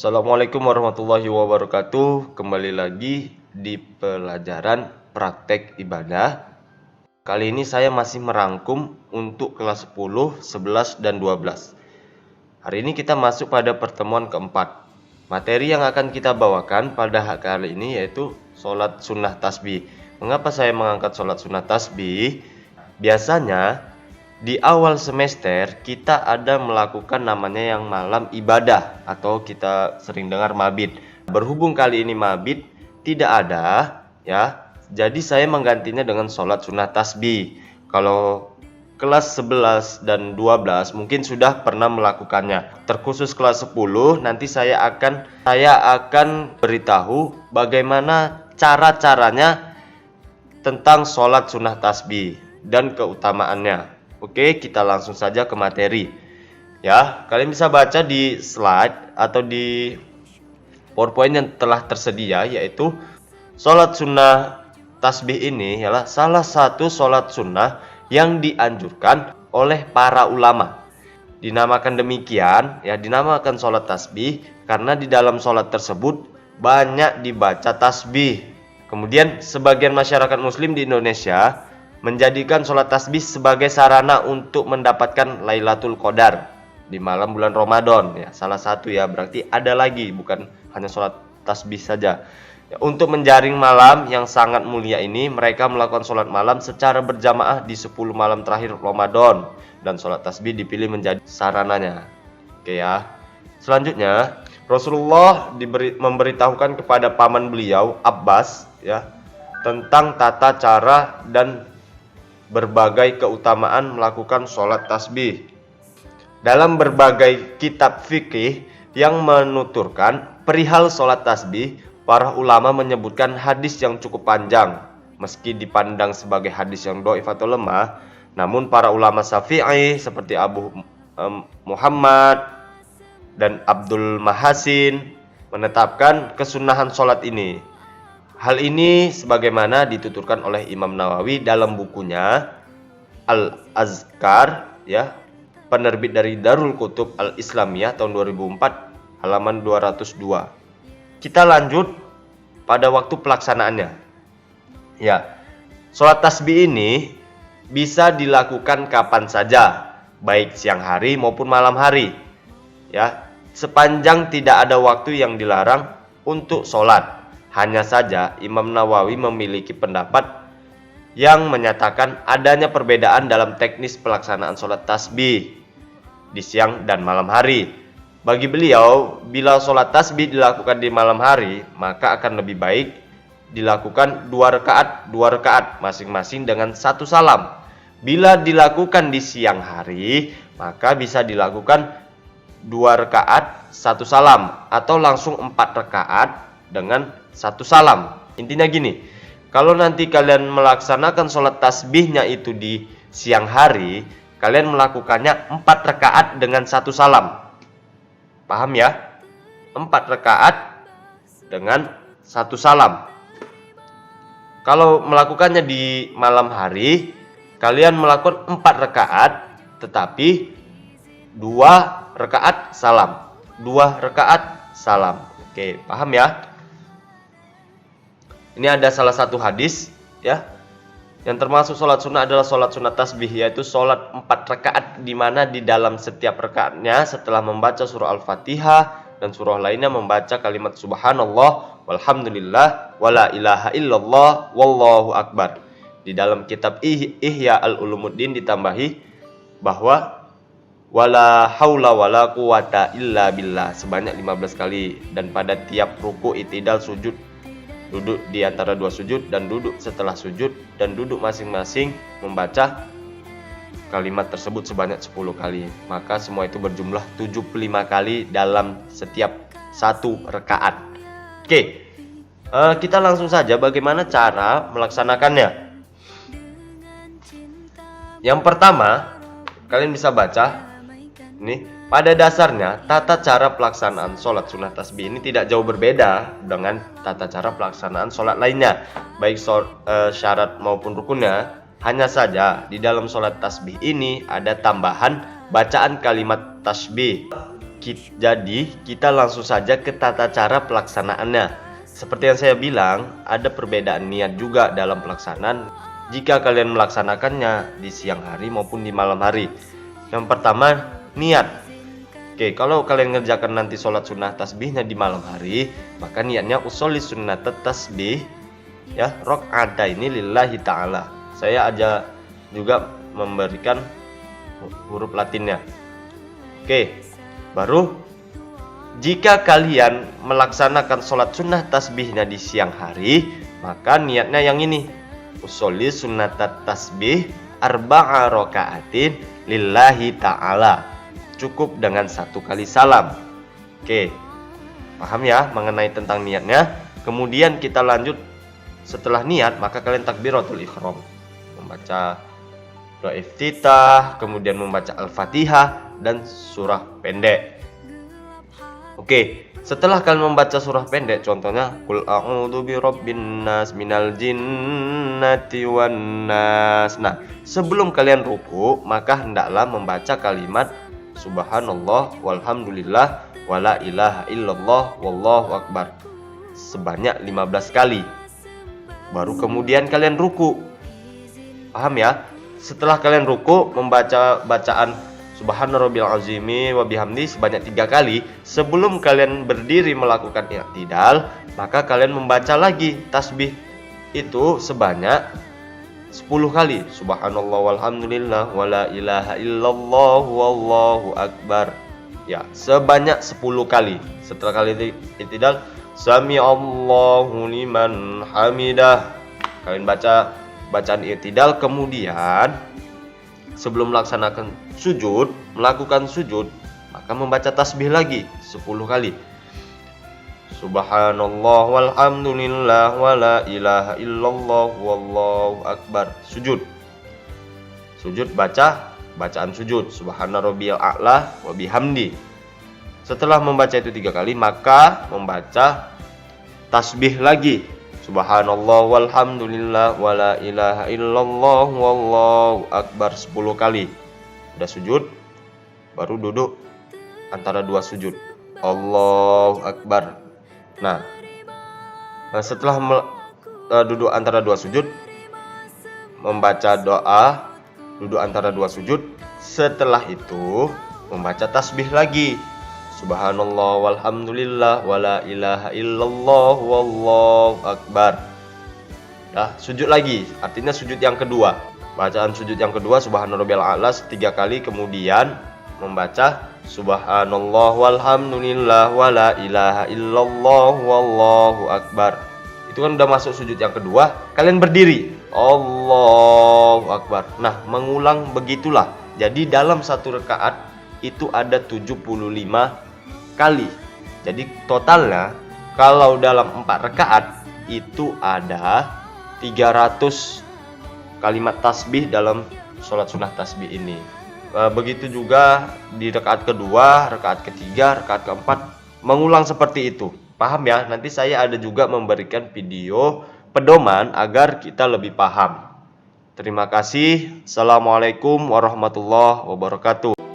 Assalamualaikum warahmatullahi wabarakatuh. Kembali lagi di pelajaran praktek ibadah. Kali ini saya masih merangkum untuk kelas 10, 11, dan 12. Hari ini kita masuk pada pertemuan keempat. Materi yang akan kita bawakan pada kali ini yaitu sholat sunnah tasbih. Mengapa saya mengangkat sholat sunnah tasbih? Biasanya di awal semester kita ada melakukan namanya yang malam ibadah atau kita sering dengar mabit. Berhubung kali ini mabit tidak ada ya, jadi saya menggantinya dengan sholat sunnah tasbih. Kalau kelas 11 dan 12 mungkin sudah pernah melakukannya. Terkhusus kelas 10 nanti saya akan beritahu bagaimana cara-caranya tentang sholat sunnah tasbih dan keutamaannya. Oke, kita langsung saja ke materi. Ya, kalian bisa baca di slide atau di PowerPoint yang telah tersedia, yaitu sholat sunnah tasbih ini ialah salah satu sholat sunnah yang dianjurkan oleh para ulama. Dinamakan demikian, ya dinamakan sholat tasbih karena di dalam sholat tersebut banyak dibaca tasbih. Kemudian sebagian masyarakat muslim di Indonesia menjadikan sholat tasbih sebagai sarana untuk mendapatkan Lailatul Qadar di malam bulan Ramadan. Ya, salah satu ya, berarti ada lagi, bukan hanya sholat tasbih saja. Ya, untuk menjaring malam yang sangat mulia ini, mereka melakukan sholat malam secara berjamaah di 10 malam terakhir Ramadan. Dan sholat tasbih dipilih menjadi sarananya. Oke ya. Selanjutnya, Rasulullah memberitahukan kepada paman beliau, Abbas, ya, tentang tata cara dan berbagai keutamaan melakukan sholat tasbih. Dalam berbagai kitab fikih yang menuturkan perihal sholat tasbih, para ulama menyebutkan hadis yang cukup panjang. Meski dipandang sebagai hadis yang dhaif atau lemah, namun para ulama Syafi'i seperti Abu Muhammad dan Abdul Mahasin menetapkan kesunahan sholat ini. Hal ini sebagaimana dituturkan oleh Imam Nawawi dalam bukunya Al-Azkar, ya, penerbit dari Darul Kutub Al-Islamiyah tahun 2004, halaman 202. Kita lanjut pada waktu pelaksanaannya. Ya, sholat tasbih ini bisa dilakukan kapan saja, baik siang hari maupun malam hari. Ya, sepanjang tidak ada waktu yang dilarang untuk sholat. Hanya saja Imam Nawawi memiliki pendapat yang menyatakan adanya perbedaan dalam teknis pelaksanaan sholat tasbih di siang dan malam hari. Bagi beliau, bila sholat tasbih dilakukan di malam hari, maka akan lebih baik dilakukan 2 rakaat masing-masing dengan 1 salam. Bila dilakukan di siang hari, maka bisa dilakukan 2 rakaat 1 salam atau langsung 4 rakaat dengan 1 salam. Intinya gini, kalau nanti kalian melaksanakan sholat tasbihnya itu di siang hari, kalian melakukannya 4 rakaat dengan 1 salam. Paham ya? 4 rakaat dengan 1 salam. Kalau melakukannya di malam hari, kalian melakukan 4 rakaat tetapi 2 rakaat salam. 2 rakaat salam. Oke, paham ya? Ini ada salah satu hadis ya, yang termasuk sholat sunnah adalah sholat sunnah tasbih, yaitu sholat 4 rakaat di mana di dalam setiap rakaatnya setelah membaca surah Al-Fatihah dan surah lainnya membaca kalimat subhanallah walhamdulillah wala ilaha illallah wallahu akbar. Di dalam kitab Ihya al-Ulumuddin ditambahi bahwa wala haula wala quwata illa billah sebanyak 15 kali, dan pada tiap ruku, i'tidal, sujud, duduk di antara 2 sujud dan duduk setelah sujud dan duduk masing-masing membaca kalimat tersebut sebanyak 10 kali. Maka semua itu berjumlah 75 kali dalam setiap 1 rakaat. Oke, kita langsung saja bagaimana cara melaksanakannya. Yang pertama, kalian bisa baca ini. Pada dasarnya, tata cara pelaksanaan sholat sunnah tasbih ini tidak jauh berbeda dengan tata cara pelaksanaan sholat lainnya, baik syarat maupun rukunnya. Hanya saja di dalam sholat tasbih ini ada tambahan bacaan kalimat tasbih. Jadi kita langsung saja ke tata cara pelaksanaannya. Seperti yang saya bilang, ada perbedaan niat juga dalam pelaksanaan jika kalian melaksanakannya di siang hari maupun di malam hari. Yang pertama, niat. Oke, kalau kalian ngerjakan nanti sholat sunnah tasbihnya di malam hari, maka niatnya usolli sunnat tasbih ya rakaat ini lillahi ta'ala. Saya aja juga memberikan huruf latinnya. Oke, baru jika kalian melaksanakan sholat sunnah tasbihnya di siang hari, maka niatnya yang ini, usolli sunnat tasbih arba'a raka'atin lillahi ta'ala. Cukup dengan 1 kali salam. Oke, paham ya mengenai tentang niatnya. Kemudian kita lanjut. Setelah niat, maka kalian takbiratul ihram, membaca doa iftitah, kemudian membaca Al-Fatihah dan surah pendek. Oke, setelah kalian membaca surah pendek, contohnya Qul a'udzu birabbin nas minal jinnati wan nas. Nah, sebelum kalian ruku, maka hendaklah membaca kalimat Subhanallah walhamdulillah wala ilaha illallah wallahu akbar sebanyak 15 kali. Baru kemudian kalian ruku. Paham ya? Setelah kalian ruku, membaca bacaan Subhanarabbil azimi wa bihamdi sebanyak 3 kali. Sebelum kalian berdiri melakukan i'tidal, maka kalian membaca lagi tasbih itu sebanyak 10 kali. Subhanallah walhamdulillah wala ilaha illallah wallahu akbar. Ya, sebanyak 10 kali. Setelah kalian i'tidal, Sami Allahu liman hamidah. Kalian baca bacaan i'tidal, kemudian sebelum melaksanakan sujud, melakukan sujud, maka membaca tasbih lagi 10 kali. Subhanallah walhamdulillah wala ilaha illallah wallahu akbar. Sujud baca bacaan sujud Subhanarabbiyal a'la wa bihamdi. Setelah membaca itu 3 kali, maka membaca tasbih lagi Subhanallah walhamdulillah wala ilaha illallah wallahu akbar 10 kali. Udah sujud, baru duduk antara 2 sujud, Allahu akbar. Nah, setelah duduk antara 2 sujud, membaca doa duduk antara 2 sujud. Setelah itu membaca tasbih lagi Subhanallah walhamdulillah wala ilaha illallah wallahu akbar. Nah, sujud lagi, artinya sujud yang kedua. Bacaan sujud yang kedua Subhanarabbiyal a'la 3 kali, kemudian membaca Subhanallah walhamdulillah wala ilaha illallah wallahu akbar. Itu kan udah masuk sujud yang kedua, kalian berdiri Allahu akbar. Nah, mengulang begitulah. Jadi dalam 1 rakaat itu ada 75 kali. Jadi totalnya kalau dalam 4 rakaat itu ada 300 kalimat tasbih dalam sholat sunnah tasbih ini. Begitu juga di rakaat kedua, rakaat ketiga, rakaat keempat, mengulang seperti itu. Paham ya? Nanti saya ada juga memberikan video pedoman agar kita lebih paham. Terima kasih. Assalamualaikum warahmatullahi wabarakatuh.